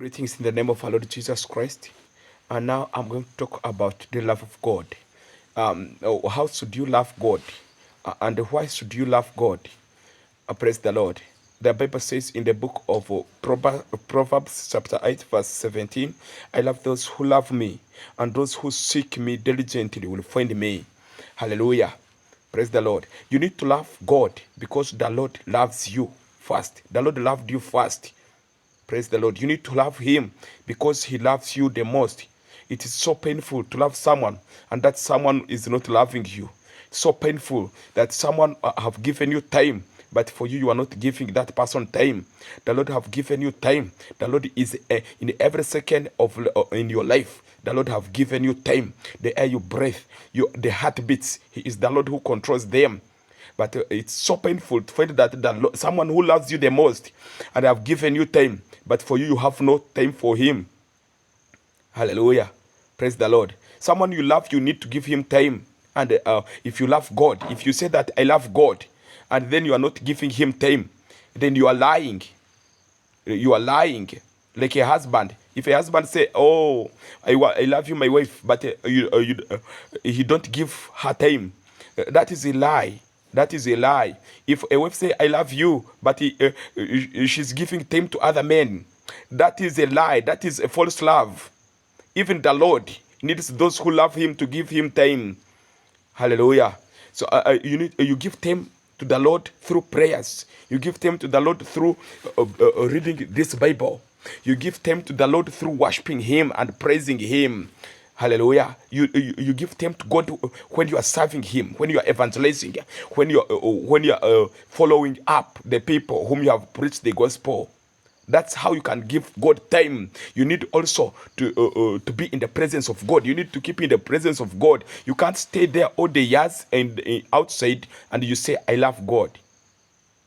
Greetings in the name of our Lord Jesus Christ. And now I'm going to talk about the love of God. How should you love God? And why should you love God? Praise the Lord. The Bible says in the book of Proverbs, chapter 8, verse 17, I love those who love me, and those who seek me diligently will find me. Hallelujah. Praise the Lord. You need to love God because the Lord loves you first. The Lord loved you first. Praise the Lord. You need to love him because he loves you the most. It is so painful to love someone and that someone is not loving you. So painful that someone have given you time, but for you, you are not giving that person time. The Lord have given you time. The Lord is in every second of in your life. The Lord have given you time. The air you breathe, the heartbeats. He is the Lord who controls them. But it's so painful to find that someone who loves you the most and have given you time, but for you, you have no time for him. Hallelujah. Praise the Lord. Someone you love, you need to give him time. And if you love God, if you say that I love God, and then you are not giving him time, then you are lying. You are lying. Like a husband. If a husband say, "Oh, I love you, my wife," but he don't give her time, that is a lie. That is a lie. If a wife say, "I love you," but she's giving time to other men, that is a lie. That is a false love. Even the Lord needs those who love him to give him time. Hallelujah. So you give time to the Lord through prayers. You give time to the Lord through reading this Bible. You give time to the Lord through worshiping him and praising him. Hallelujah. You give time to God when you are serving him, when you are evangelizing, when you are following up the people whom you have preached the gospel. That's how you can give God time. You need also to be in the presence of God. You need to keep in the presence of God. You can't stay there all the years and outside and you say, I love God.